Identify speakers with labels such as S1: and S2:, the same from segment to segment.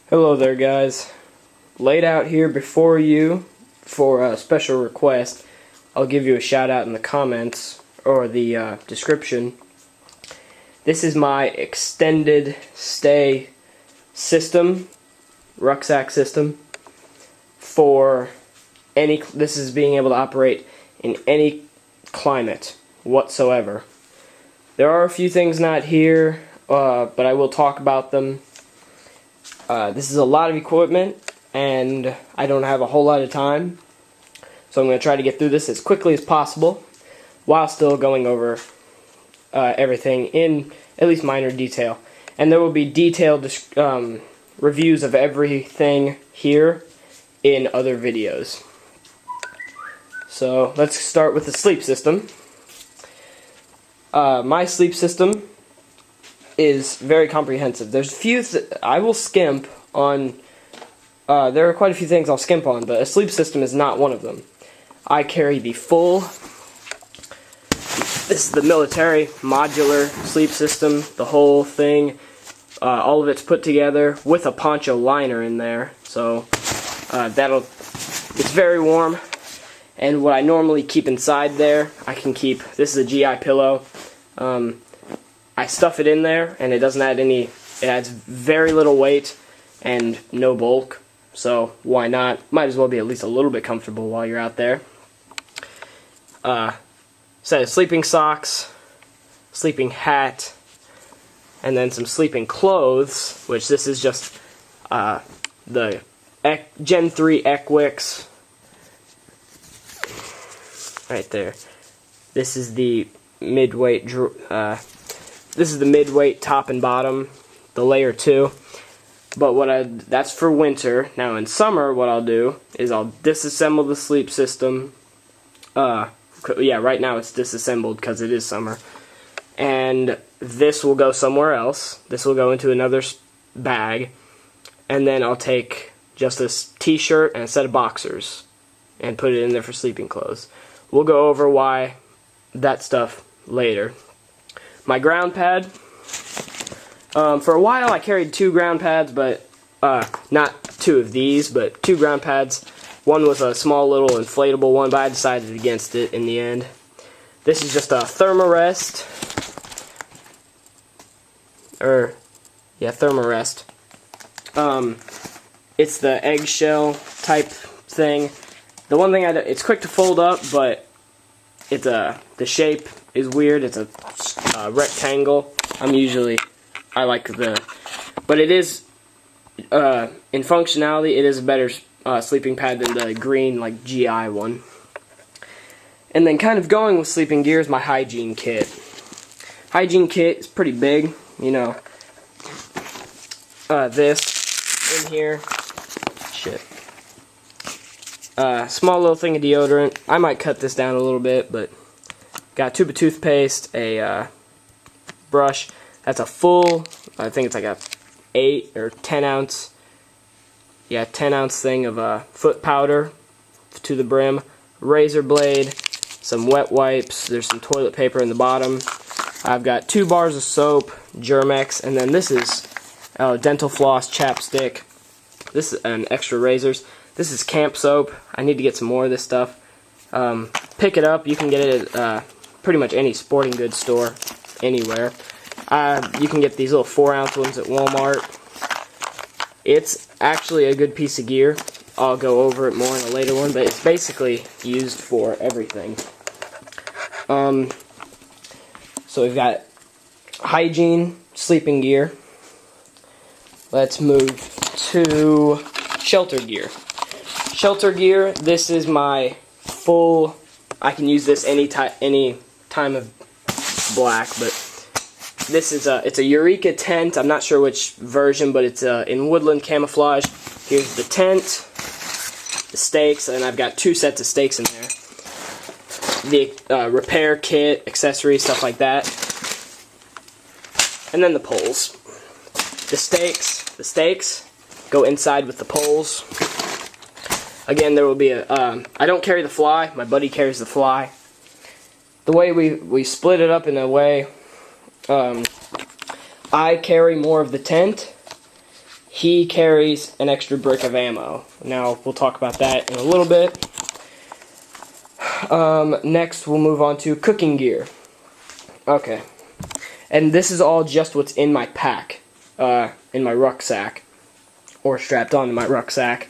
S1: Hello there, guys. Laid out here before you for a special request. I'll give you a shout out in the comments or the description. This is my extended stay system, rucksack system, for any. This is being able to operate in any climate whatsoever. There are a few things not here, but I will talk about them. This is a lot of equipment, and I don't have a whole lot of time, so I'm going to try to get through this as quickly as possible, while still going over everything in at least minor detail. And there will be detailed reviews of everything here in other videos. So let's start with the sleep system. My sleep system is very comprehensive. There's a few I will skimp on. There are quite a few things I'll skimp on, but a sleep system is not one of them. I carry the full. This is the military modular sleep system. The whole thing, all of it's put together with a poncho liner in there. So it's very warm. And what I normally keep inside there, I can keep. This is a GI pillow. I stuff it in there, and it doesn't add any. It adds very little weight and no bulk. So why not? Might as well be at least a little bit comfortable while you're out there. Set of sleeping socks, sleeping hat, and then some sleeping clothes. Which this is just the Gen 3 Equix. Right there. This is the mid-weight. This is the mid-weight top and bottom, the layer 2. But that's for winter. Now in summer, what I'll do is I'll disassemble the sleep system. Yeah, right now it's disassembled because it is summer. And this will go somewhere else. This will go into another bag. And then I'll take just a t-shirt and a set of boxers and put it in there for sleeping clothes. We'll go over why that stuff later. My ground pad. For a while I carried 2 ground pads, but not 2 of these, but 2 ground pads. One was a small little inflatable one, but I decided against it in the end. This is just a Thermarest. Thermarest. It's the eggshell type thing. The one thing it's quick to fold up, but it's the shape is weird. It's a rectangle. I like but it is in functionality. It is a better sleeping pad than the green GI one. And then kind of going with sleeping gear is my hygiene kit. Hygiene kit is pretty big, you know. This in here, shit. Small little thing of deodorant. I might cut this down a little bit, but got a tube of toothpaste, a brush. That's a full, I think it's like a 8 or 10 ounce, 10 ounce thing of foot powder to the brim, razor blade, some wet wipes, there's some toilet paper in the bottom. I've got 2 bars of soap, Germex, and then this is dental floss, chapstick. This is an extra razors. This is camp soap. I need to get some more of this stuff. Pick it up. You can get it at pretty much any sporting goods store, anywhere. You can get these little 4-ounce ones at Walmart. It's actually a good piece of gear. I'll go over it more in a later one, but it's basically used for everything. So we've got hygiene, sleeping gear. Let's move to shelter gear. Shelter gear, this is my full, I can use this any time of black, but this is it's a Eureka tent. I'm not sure which version, but it's in woodland camouflage. Here's the tent, the stakes, and I've got 2 sets of stakes in there. The repair kit, accessories, stuff like that. And then the poles. The stakes go inside with the poles. Again, there will be I don't carry the fly. My buddy carries the fly. The way we split it up in a way, I carry more of the tent. he carries an extra brick of ammo. Now, we'll talk about that in a little bit. Next, we'll move on to cooking gear. Okay. And this is all just what's in my pack, in my rucksack, or strapped onto my rucksack.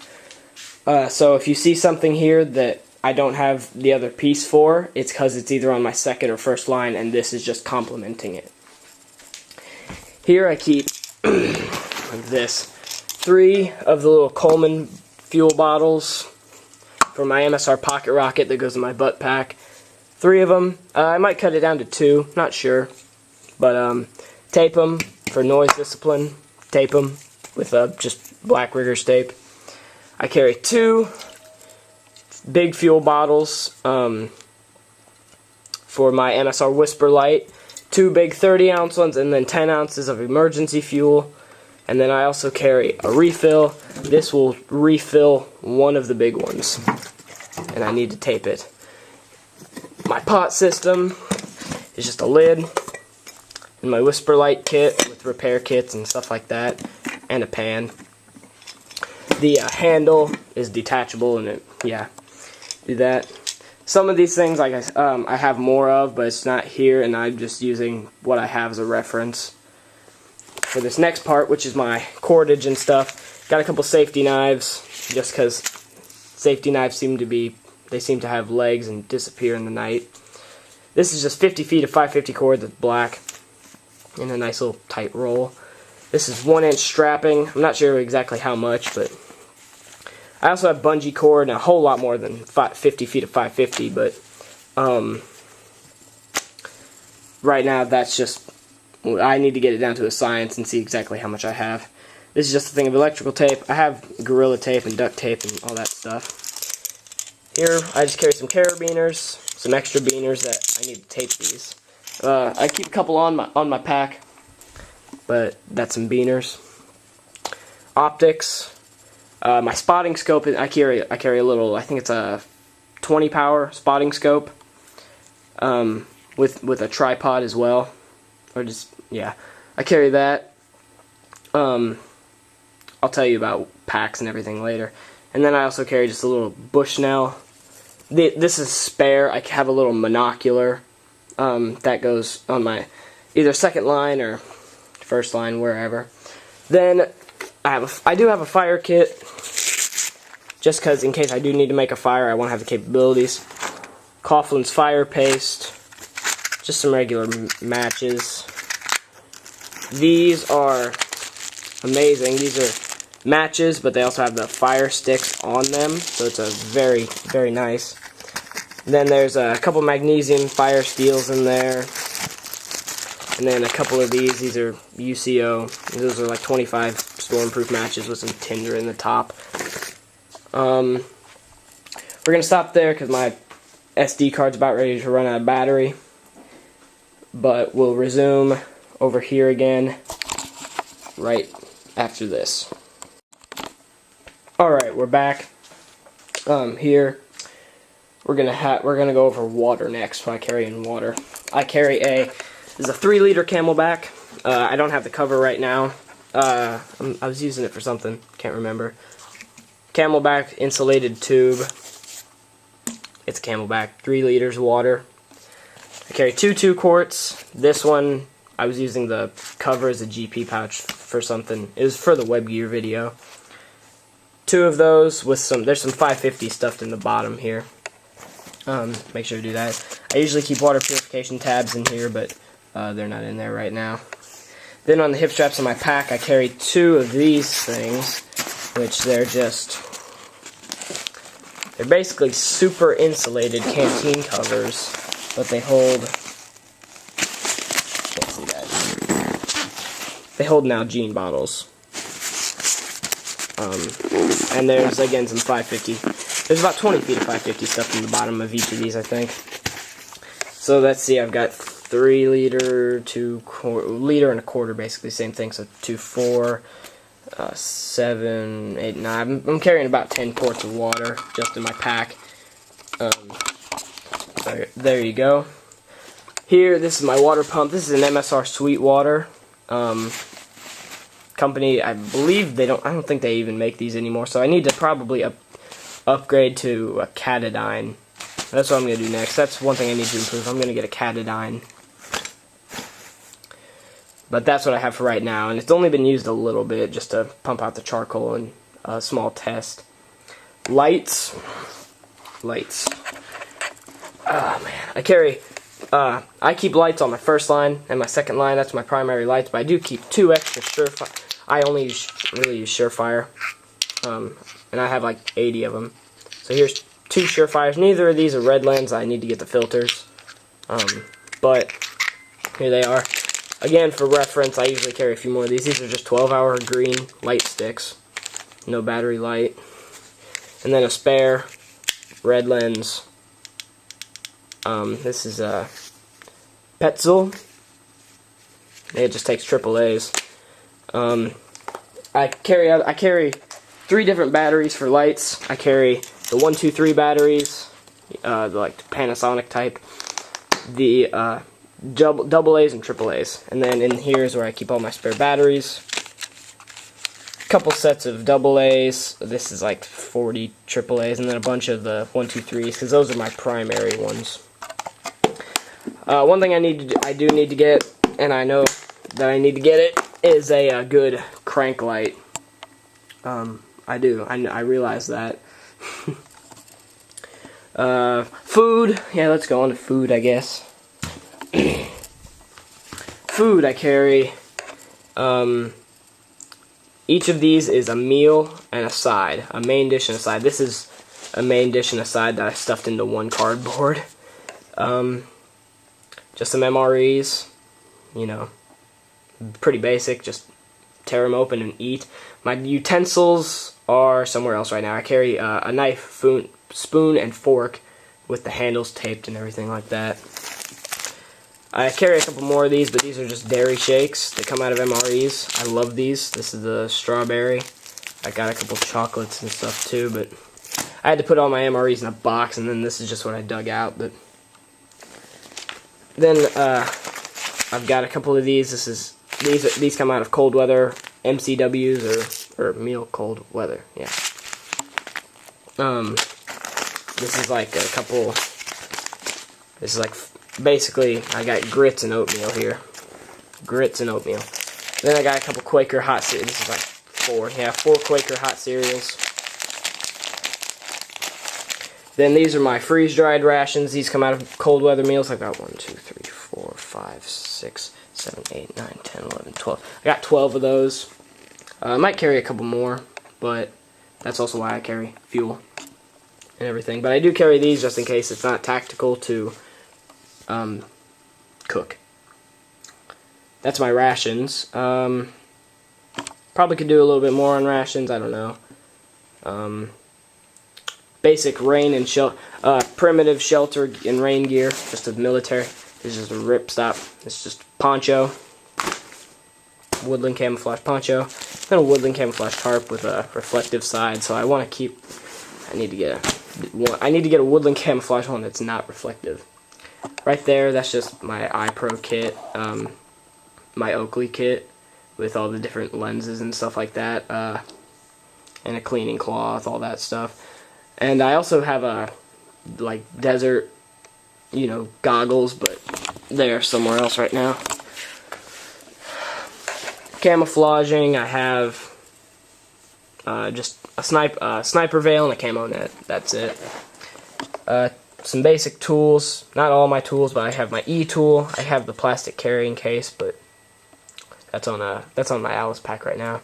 S1: So if you see something here that I don't have the other piece for, it's because it's either on my second or first line, and this is just complementing it. Here I keep, like this, 3 of the little Coleman fuel bottles for my MSR pocket rocket that goes in my butt pack. 3 of them. I might cut it down to 2, not sure. But tape them for noise discipline. Tape them with just black rigger's tape. I carry 2 big fuel bottles for my MSR Whisper Light. 2 big 30-ounce ones, and then 10 ounces of emergency fuel. And then I also carry a refill. This will refill one of the big ones. And I need to tape it. My pot system is just a lid. And my Whisper Light kit with repair kits and stuff like that. And a pan. The handle is detachable, and it, yeah, do that. Some of these things I have more of, but it's not here, and I'm just using what I have as a reference. For this next part, which is my cordage and stuff, got a couple safety knives, just because safety knives seem to have legs and disappear in the night. This is just 50 feet of 550 cord that's black, in a nice little tight roll. This is 1-inch strapping. I'm not sure exactly how much, but I also have bungee cord and a whole lot more than 50 feet of 550, but right now that's just, I need to get it down to a science and see exactly how much I have. This is just a thing of electrical tape. I have Gorilla Tape and duct tape and all that stuff. Here I just carry some carabiners, some extra beaners that I need to tape these. I keep a couple on my pack, but that's some beaners. Optics. My spotting scope, I carry a little, I think it's a 20 power spotting scope, with a tripod as well, or just, yeah, I carry that. I'll tell you about packs and everything later. And then I also carry just a little Bushnell. This is spare. I have a little monocular that goes on my either second line or first line, wherever. Then I do have a fire kit, just because in case I do need to make a fire, I want to have the capabilities. Coughlin's fire paste, just some regular matches. These are amazing. These are matches, but they also have the fire sticks on them, so it's a very, very nice. Then there's a couple magnesium fire steels in there. And then a couple of these are UCO. Those are like 25 stormproof matches with some tinder in the top. We're going to stop there because my SD card's about ready to run out of battery. But we'll resume over here again right after this. Alright, we're back. Here we're gonna go over water next. What I carry in water. I carry this is a 3-liter Camelback. I don't have the cover right now. I was using it for something, can't remember. Camelback insulated tube. It's a Camelback, 3 liters of water. I carry 2 2-quarts. This one, I was using the cover as a GP pouch for something. It was for the web gear video. 2 of those with there's some 550 stuffed in the bottom here. Make sure to do that. I usually keep water purification tabs in here, but they're not in there right now. Then on the hip straps of my pack, I carry 2 of these things, which they're basically super insulated canteen covers, but they hold, can't see that, they hold Nalgene bottles. And there's, again, some 550, there's about 20 feet of 550 stuff in the bottom of each of these, I think. So let's see, I've got 3 liter, 1.25 liter, basically same thing. So 2, 4, 7, 8, 9. I'm carrying about 10 quarts of water just in my pack. There you go. Here, this is my water pump. This is an MSR Sweetwater. Kind company, I believe I don't think they even make these anymore, so I need to probably upgrade to a Catadine. That's what I'm going to do next. That's one thing I need to improve. I'm going to get a Catadine. But that's what I have for right now, and it's only been used a little bit just to pump out the charcoal and a small test. Lights. Oh man, I keep lights on my first line and my second line. That's my primary lights, but I do keep 2 extra Surefire. I only really use Surefire, and I have like 80 of them. So here's 2 Surefires. Neither of these are red lens. I need to get the filters, but here they are. Again, for reference, I usually carry a few more of these. These are just 12-hour green light sticks, no battery light, and then a spare red lens. This is a Petzl. It just takes AAA's. I carry 3 different batteries for lights. I carry the 123 batteries, like the Panasonic type, the double A's and triple A's, and then in here is where I keep all my spare batteries. Couple sets of double A's. This is like 40 triple A's, and then a bunch of the 123s, because those are my primary ones. One thing I do need to get, and I know that I need to get it, is a good crank light. I do. I realize that. Food. Yeah, let's go on to food, I guess. Food I carry. Each of these is a meal and a side. A main dish and a side. This is a main dish and a side that I stuffed into one cardboard. Just some MREs. You know, pretty basic. Just tear them open and eat. My utensils are somewhere else right now. I carry a knife, spoon, and fork with the handles taped and everything like that. I carry a couple more of these, but these are just dairy shakes that come out of MREs. I love these. This is the strawberry. I got a couple chocolates and stuff too, but I had to put all my MREs in a box, and then this is just what I dug out. But then I've got a couple of these. These come out of cold weather MCWs or meal cold weather. Yeah. This is like a couple. This is like. Basically, I got grits and oatmeal here. Grits and oatmeal. Then I got a couple Quaker hot cereals. This is like 4. Yeah, 4 Quaker hot cereals. Then these are my freeze-dried rations. These come out of cold weather meals. I've got 1, 2, 3, 4, 5, 6, 7, 8, 9, 10, 11, 12. I got 12 of those. I might carry a couple more, but that's also why I carry fuel and everything. But I do carry these just in case it's not tactical to cook. That's my rations. Probably could do a little bit more on rations. I don't know. Basic rain and primitive shelter and rain gear, just a military. This is a ripstop. It's just poncho, woodland camouflage poncho, and a woodland camouflage tarp with a reflective side. So I want to keep. I need to get a woodland camouflage one that's not reflective. Right there, that's just my iPro kit, my Oakley kit with all the different lenses and stuff like that, and a cleaning cloth, all that stuff. And I also have a like desert, goggles, but they're somewhere else right now. Camouflaging, I have just a sniper veil and a camo net. That's it. Some basic tools, not all my tools, but I have my E-tool. I have the plastic carrying case, but that's on my Alice pack right now.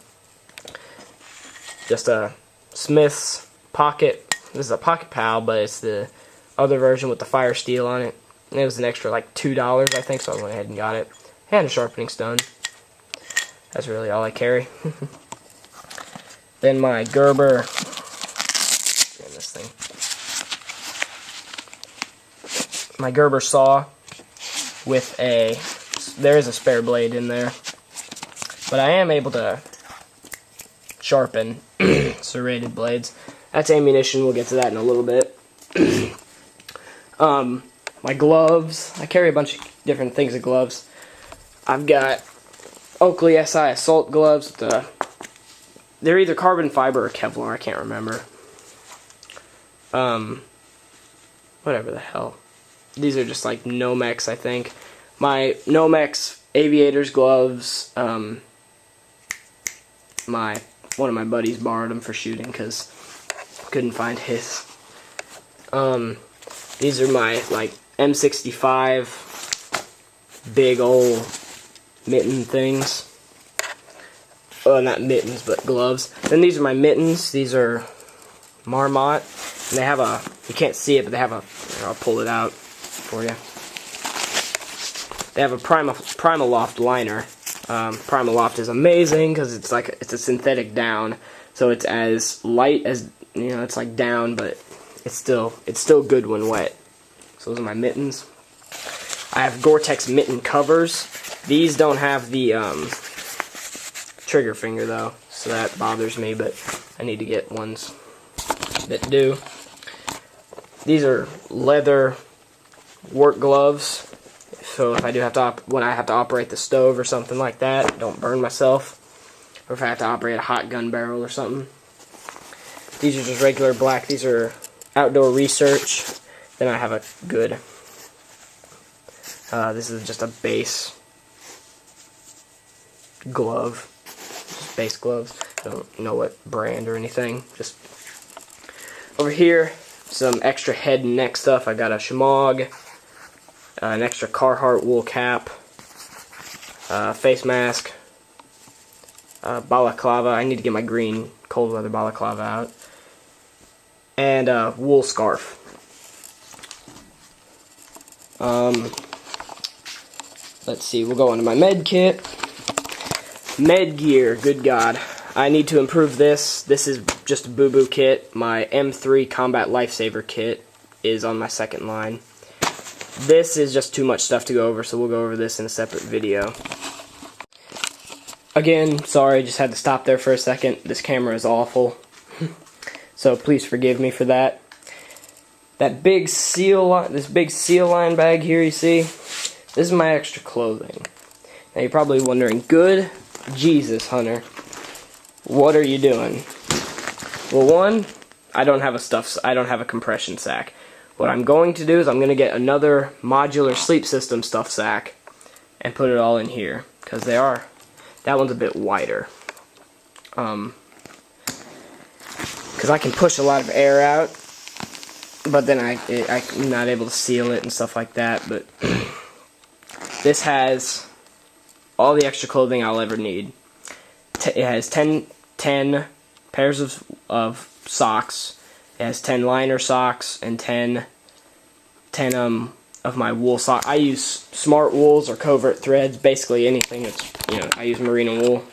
S1: Just a Smith's pocket. This is a Pocket Pal, but it's the other version with the fire steel on it. And it was an extra like $2, I think, so I went ahead and got it. And a sharpening stone. That's really all I carry. Then my Gerber. And this thing. My Gerber saw with there is a spare blade in there, but I am able to sharpen serrated blades. That's ammunition. We'll get to that in a little bit. My gloves. I carry a bunch of different things of gloves. I've got Oakley SI assault gloves. They're either carbon fiber or Kevlar, I can't remember. Whatever the hell. These are just like Nomex, I think. My Nomex aviators gloves, one of my buddies borrowed them for shooting because couldn't find his. These are my like M65 big old mitten things. Oh, not mittens, but gloves. Then these are my mittens. These are Marmot. And they have a, you can't see it, but they have a, I'll pull it out for you. They have a Primaloft liner. Primaloft is amazing because it's like, it's a synthetic down. So it's as light as, you know, it's like down, but it's still good when wet. So those are my mittens. I have Gore-Tex mitten covers. These don't have the trigger finger though, so that bothers me, but I need to get ones that do. These are leather work gloves, so if I do have to, when I have to operate the stove or something like that, I don't burn myself, or if I have to operate a hot gun barrel or something. These are just regular black. These are outdoor research. Then I have a good, this is just a base glove, just base gloves. I don't know what brand or anything. Just over here, some extra head and neck stuff. I got a Shemog, an extra Carhartt wool cap, face mask, balaclava. I need to get my green cold weather balaclava out, and a wool scarf. Let's see, we'll go into my med kit. Med gear, good God. I need to improve this. This is just a boo-boo kit. My M3 Combat Lifesaver kit is on my second line. This is just too much stuff to go over, so we'll go over this in a separate video. Again, sorry, just had to stop there for a second. This camera is awful. So please forgive me for that. That big seal, this big seal line bag here, you see? This is my extra clothing. Now you're probably wondering, good Jesus, Hunter, what are you doing? Well, one, I don't have a compression sack. What I'm going to do is I'm going to get another modular sleep system stuff sack and put it all in here, because that one's a bit wider. Because I can push a lot of air out, but then I'm not able to seal it and stuff like that. But this has all the extra clothing I'll ever need. It has 10 pairs of socks. It has 10 liner socks and 10 of my wool socks. I use smart wools or covert threads, basically anything that's, you know, I use merino wool.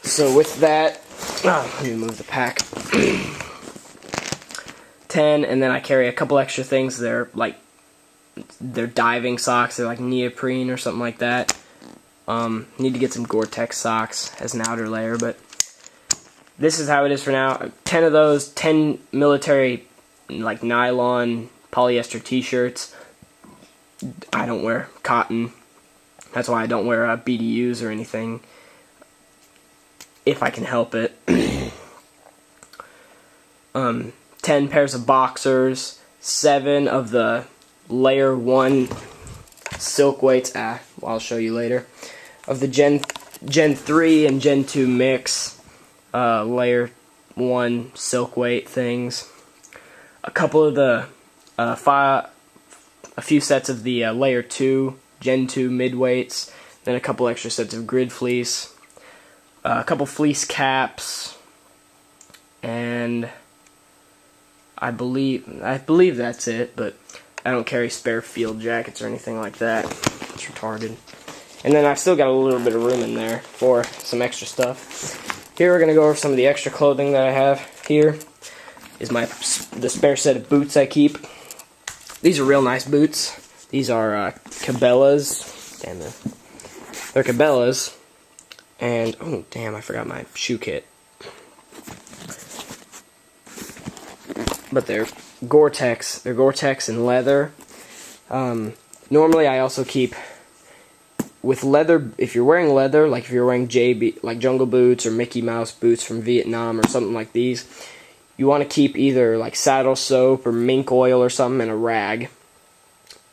S1: So with that, let me move the pack. 10, and then I carry a couple extra things. They're diving socks. They're like neoprene or something like that. Need to get some Gore-Tex socks as an outer layer, but this is how it is for now. 10 of those, 10 military like nylon polyester t-shirts. I don't wear cotton. That's why I don't wear BDUs or anything, if I can help it. 10 pairs of boxers, 7 of the layer 1 silk weights, I'll show you later, of the Gen 3 and Gen 2 mix layer 1 silk weight things, a couple of the a few sets of the layer 2 Gen 2 midweights, then a couple extra sets of grid fleece, a couple fleece caps, and I believe that's it, but I don't carry spare field jackets or anything like that. It's retarded. And then I've still got a little bit of room in there for some extra stuff. Here we're going to go over some of the extra clothing that I have. Here is the spare set of boots I keep. These are real nice boots. These are Cabela's. Damn it. They're Cabela's. And, oh damn, I forgot my shoe kit. But they're Gore-Tex. They're Gore-Tex and leather. Normally I also keep with leather, if you're wearing leather, like if you're wearing like Jungle Boots or Mickey Mouse boots from Vietnam or something like these, you want to keep either like saddle soap or mink oil or something in a rag.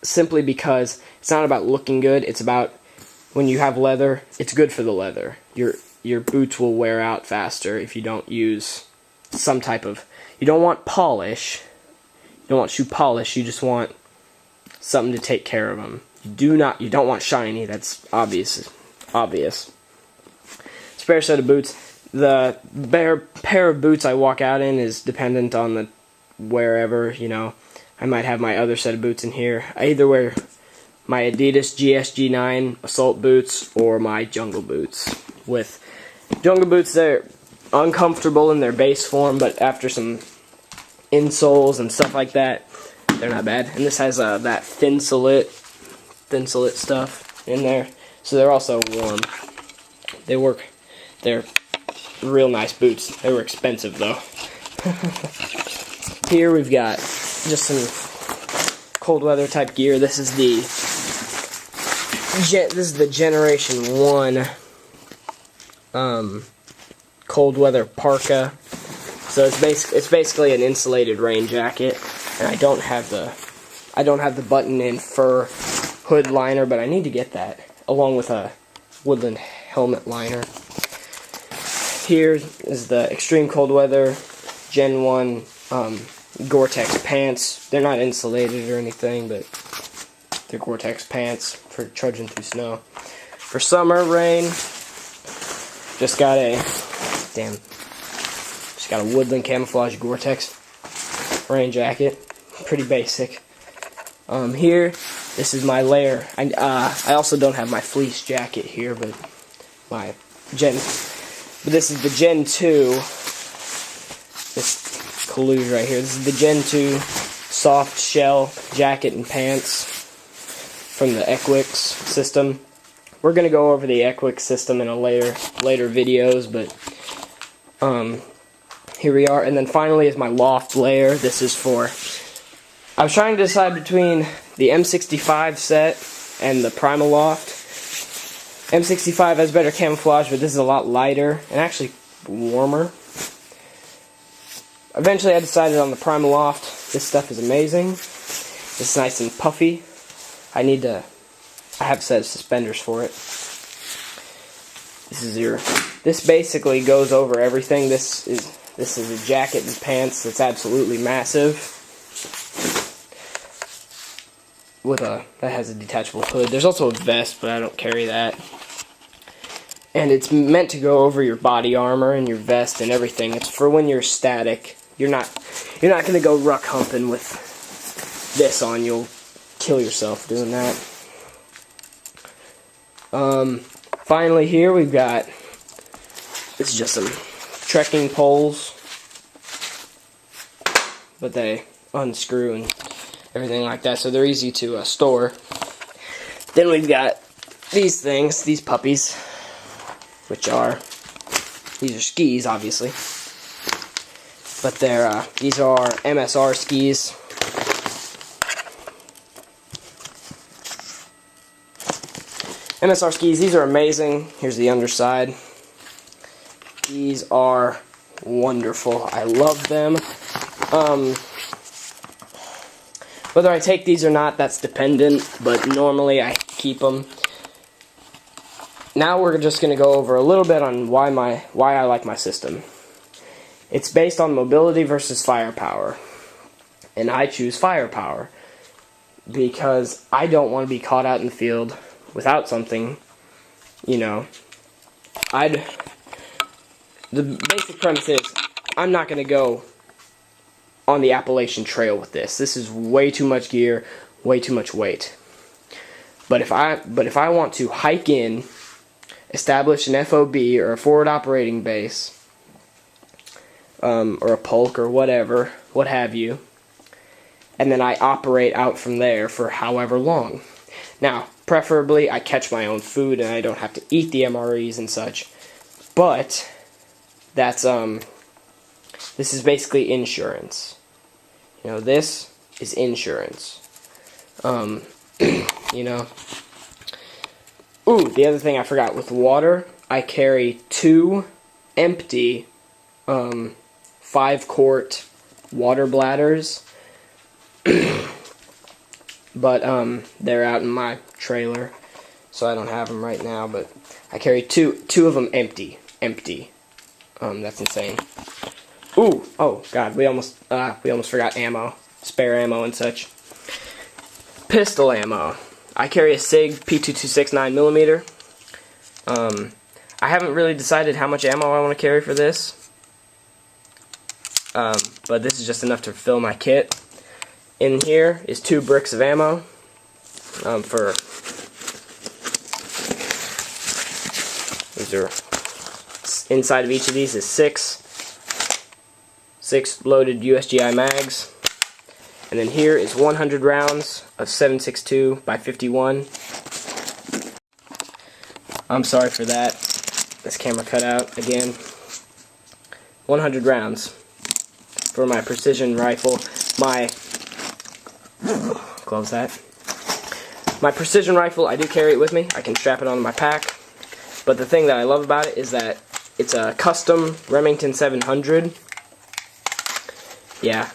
S1: Simply because it's not about looking good, it's about when you have leather, it's good for the leather. Your boots will wear out faster if you don't use some type of, you don't want polish, you don't want shoe polish, you just want something to take care of them. You don't want shiny, that's obvious. Spare set of boots. The pair of boots I walk out in is dependent on the wherever, you know. I might have my other set of boots in here. I either wear my Adidas GSG9 assault boots or my jungle boots. With jungle boots, they're uncomfortable in their base form, but after some insoles and stuff like that, they're not bad. And this has that thin solid stuff in there, so they're also warm. They're real nice boots. They were expensive though. Here we've got just some cold weather type gear. This is the Generation 1 cold weather parka. So it's basically an insulated rain jacket, and I don't have the button-in fur hood liner, but I need to get that along with a woodland helmet liner. Here is the extreme cold weather Gen 1 Gore-Tex pants. They're not insulated or anything, but they're Gore-Tex pants for trudging through snow. For summer rain, just got a woodland camouflage Gore-Tex rain jacket. Pretty basic. Here, this is my layer. I also don't have my fleece jacket here, but this is the Gen 2. This colluge right here. This is the Gen 2 soft shell jacket and pants from the Equix system. We're gonna go over the Equix system in a later videos, but here we are. And then finally is my loft layer. This is for, I was trying to decide between the M65 set and the Primal Loft. M65 has better camouflage, but this is a lot lighter and actually warmer. Eventually I decided on the Primal Loft. This stuff is amazing. It's nice and puffy. I have a set of suspenders for it. This basically goes over everything. This is a jacket and pants that's absolutely massive. That has a detachable hood. There's also a vest, but I don't carry that. And it's meant to go over your body armor and your vest and everything. It's for when you're static. You're not going to go ruck humping with this on. You'll kill yourself doing that. Finally here we've got, this is just some trekking poles, but they unscrew and everything like that, so they're easy to store. Then we've got these things, these puppies, these are skis, obviously, but these are MSR skis. MSR skis, these are amazing. Here's the underside. These are wonderful. I love them. Whether I take these or not, that's dependent, but normally I keep them. Now we're just going to go over a little bit on why I like my system. It's based on mobility versus firepower. And I choose firepower because I don't want to be caught out in the field without something, you know. The basic premise is, I'm not going to go on the Appalachian Trail with this. This is way too much gear, way too much weight. But if I want to hike in, establish an FOB or a forward operating base, or a polk or whatever, what have you, and then I operate out from there for however long. Now, preferably, I catch my own food and I don't have to eat the MREs and such. But that's this is basically insurance. You know, this is insurance. You know, Ooh, the other thing I forgot, with water, I carry 2 empty 5-quart water bladders. But they're out in my trailer, so I don't have them right now, but I carry two of them empty. That's insane. Ooh, oh god, we almost forgot ammo, spare ammo and such. Pistol ammo. I carry a SIG P2269 9mm. I haven't really decided how much ammo I want to carry for this, but this is just enough to fill my kit. In here is 2 bricks of ammo. Inside of each of these is 6 loaded USGI mags. And then here is 100 rounds of 7.62 by 51. I'm sorry for that. This camera cut out again. 100 rounds for my precision rifle. Close that. My precision rifle, I do carry it with me. I can strap it onto my pack. But the thing that I love about it is that it's a custom Remington 700. Yeah,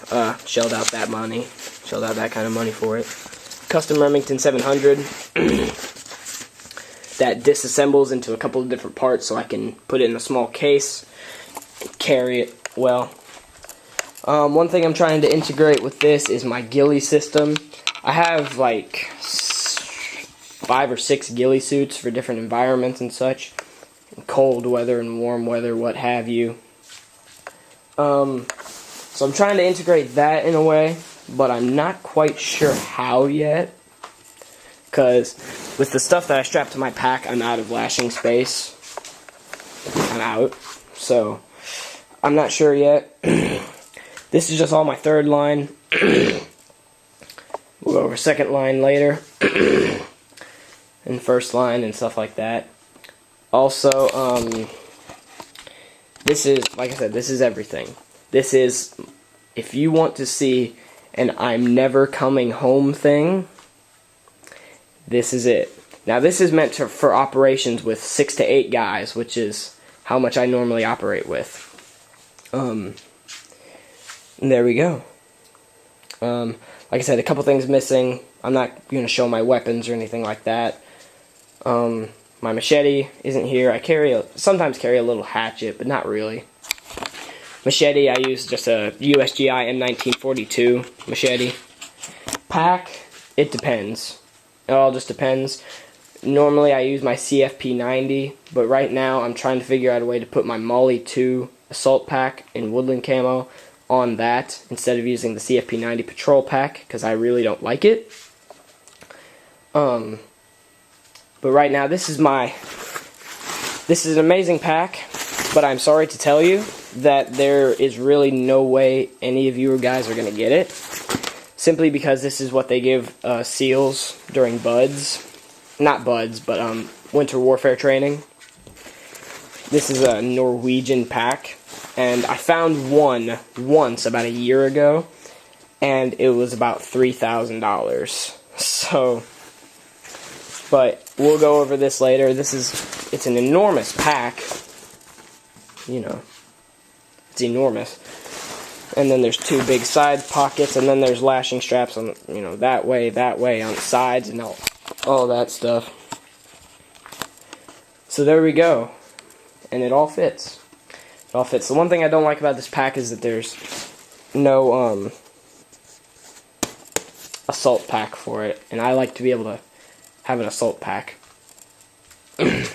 S1: shelled out that money. Shelled out that kind of money for it. Custom Remington 700 that disassembles into a couple of different parts so I can put it in a small case and carry it well. One thing I'm trying to integrate with this is my ghillie system. I have like 5 or 6 ghillie suits for different environments and such. Cold weather and warm weather, what have you. So I'm trying to integrate that in a way, but I'm not quite sure how yet. Because with the stuff that I strap to my pack, I'm out of lashing space. I'm out. So I'm not sure yet. This is just all my 3rd line. We'll go over 2nd line later. And 1st line and stuff like that. Also, this is, like I said, this is everything. This is, if you want to see an I'm never coming home thing, this is it. Now this is meant for operations with 6 to 8 guys, which is how much I normally operate with. There we go. Like I said, a couple things missing. I'm not going to show my weapons or anything like that. My machete isn't here. I sometimes carry a little hatchet, but not really. Machete, I use just a USGI M1942 machete. Pack, it depends. It all just depends. Normally I use my CFP90, but right now I'm trying to figure out a way to put my Molly 2 assault pack in woodland camo on that instead of using the CFP90 patrol pack, because I really don't like it. But right now this is an amazing pack, but I'm sorry to tell you that there is really no way any of you guys are going to get it, simply because this is what they give SEALs during buds. Not buds, but winter warfare training. This is a Norwegian pack, and I found one once about a year ago, and it was about $3,000. So, but we'll go over this later. It's an enormous pack. You know, it's enormous. And then there's 2 big side pockets, and then there's lashing straps on, you know, that way on the sides, and all that stuff. So there we go. And it all fits. It all fits. The one thing I don't like about this pack is that there's no assault pack for it, and I like to be able to have an assault pack. But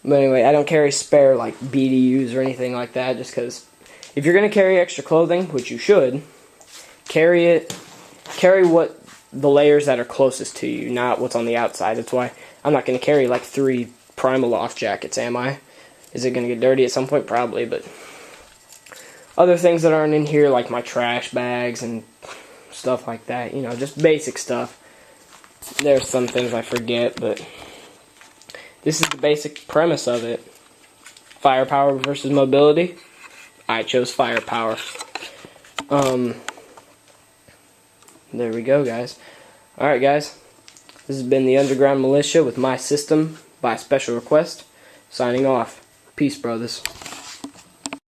S1: anyway, I don't carry spare like BDUs or anything like that, just because if you're going to carry extra clothing, which you should, carry what the layers that are closest to you, not what's on the outside. That's why I'm not going to carry like 3 Primaloft jackets, am I? Is it going to get dirty at some point? Probably, but other things that aren't in here, like my trash bags and stuff like that, you know, just basic stuff. There's some things I forget, but this is the basic premise of it. Firepower versus mobility. I chose firepower. There we go, guys. Alright, guys. This This has been the Underground Militia with my system by special request. Signing off. Peace, brothers.